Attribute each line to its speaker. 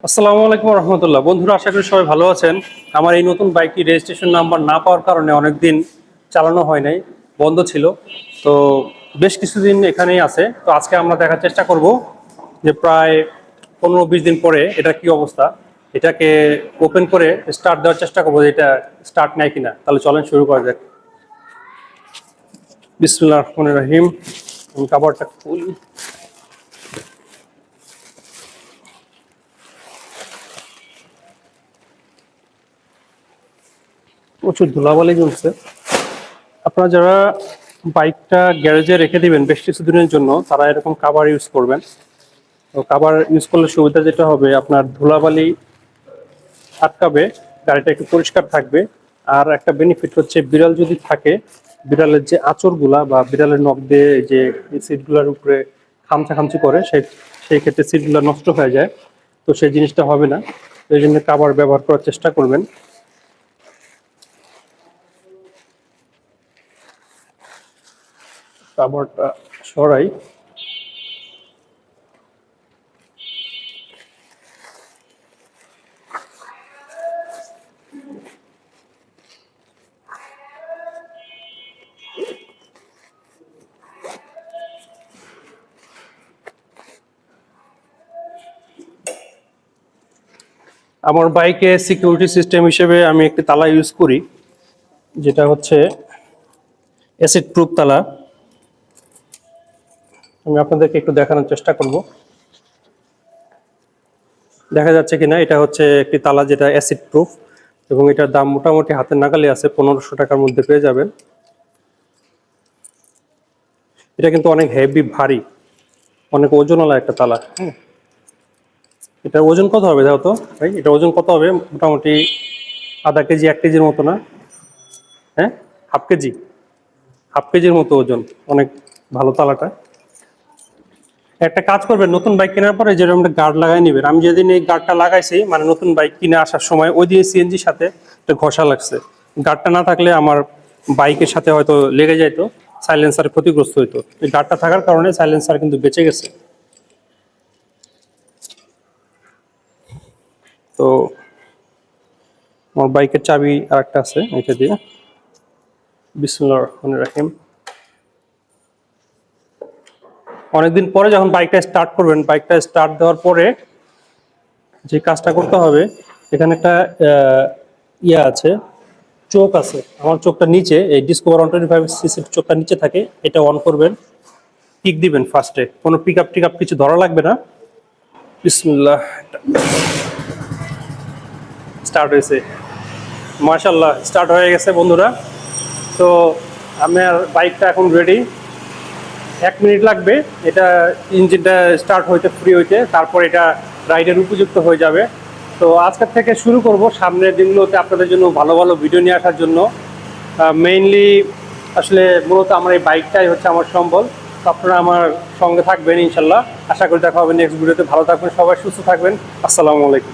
Speaker 1: আসসালামু আলাইকুম রহমতুল্লাহ। বন্ধুরা, আশা করি সবাই ভালো আছেন। আমার এই নতুন বাইকটি রেজিস্ট্রেশন নাম্বার না পাওয়ার কারণে অনেকদিন চালানো হয় নাই, বন্ধ ছিল। তো বেশ কিছুদিন এখানেই আছে। তো আজকে আমরা দেখার চেষ্টা করব যে প্রায় 15-20 দিন পরে এটা কি অবস্থা। এটাকে ওপেন করে স্টার্ট দেওয়ার চেষ্টা করবো যে এটা স্টার্ট নেয় কিনা। তাহলে চলেন শুরু করা যাক। বিসমিল্লাহির রহমানির রহিম। আমি কাভারটা খুলি। প্রচুর ধুলাবালি জমছে। আপনারা যারা বাইকটা গ্যারেজে রেখে দিবেন বেশ কিছুদিনের জন্য, তারা এরকম কাভার ইউজ করবেন। তো কাভার ইউজ করলে সুবিধা যেটা হবে, আপনার ধুলাবালি আটকাবে, গাড়িটা একটু পরিষ্কার থাকবে। আর একটা বেনিফিট হচ্ছে, বিড়াল যদি থাকে, বিড়ালের যে আঁচড়গুলা বা বিড়ালের নখ দিয়ে যে সিটগুলোর উপরে খামচা খামচি করে, সেই ক্ষেত্রে সিটগুলো নষ্ট হয়ে যায়। তো সেই জিনিসটা হবে না। এই জন্য কাভার ব্যবহার করার চেষ্টা করবেন। কাভারটা সরাই। আমার বাইকে সিকিউরিটি সিস্টেম হিসেবে আমি একটি তালা ইউজ করি, যেটা হচ্ছে অ্যাসিড প্রুফ তালা। আমি আপনাদেরকে একটু দেখানোর চেষ্টা করব, দেখা যাচ্ছে কিনা। এটা হচ্ছে একটি তালা যেটা অ্যাসিড প্রুফ, এবং এটার দাম মোটামুটি হাতের নাগালে আছে, 1500 টাকার মধ্যে পেয়ে যাবেন। এটা কিন্তু অনেক হেভি, ভারী, অনেক ওজনওয়ালা একটা তালা। এটার ওজন কত হবে দেখো তো ভাই, এটা ওজন কত হবে? মোটামুটি আধা কেজি, 1 কেজির মতো না? হ্যাঁ, হাফ কেজি, হাফ কেজির মতো ওজন। অনেক ভালো তালাটা। একটা কাজ করবেন, নতুন বাইক কেনার পরে যেরকম গার্ড লাগাই নেবেন। আমি যেদিন এই গার্ডটা লাগাইছি, মানে নতুন বাইক কিনে আসার সময়, ওই দিন সিএনজির সাথে একটা ঘষা লাগছে। গার্ডটা না থাকলে আমার বাইকের সাথে হয়তো লেগে যাইতো, সাইলেন্সার ক্ষতিগ্রস্ত হইতো। এই গার্ডটা থাকার কারণে সাইলেন্সার কিন্তু বেঁচে গেছে। তো আমার বাইকের চাবি আর একটা আছে, এটা দিয়ে বিসমিল্লাহির রহমানির রহিম। অনেকদিন পরে যখন বাইকটা স্টার্ট করবেন, বাইকটা স্টার্ট দেওয়ার পরে যে কাজটা করতে হবে, এখানে একটা ইয়ে আছে, চোখ আছে। আমার চোখটা নিচে, এই ডিসকভার 125cc চোখটা নিচে থাকে। এটা অন করবেন, কিক দিবেন ফার্স্টে। কোনো পিক আপ টিক আপ কিছু ধরা লাগবে না। বিসমিল্লাহ, স্টার্ট হয়েছে। মাশাআল্লাহ, স্টার্ট হয়ে গেছে বন্ধুরা। তো আমার বাইকটা এখন রেডি। 1 মিনিট লাগবে এটা ইঞ্জিনটা স্টার্ট হইতে, ফ্রি হইতে, তারপর এটা রাইডের উপযুক্ত হয়ে যাবে। তো আজকের থেকে শুরু করব সামনের দিনগুলোতে আপনাদের জন্য ভালো ভালো ভিডিও নিয়ে আসার জন্য। মেইনলি আসলে মূলত আমার এই বাইকটাই হচ্ছে আমার সম্বল। তো আপনারা আমার সঙ্গে থাকবেন ইনশাল্লাহ। আশা করি দেখা হবে নেক্সট ভিডিওতে। ভালো থাকবেন সবাই, সুস্থ থাকবেন। আসসালামু আলাইকুম।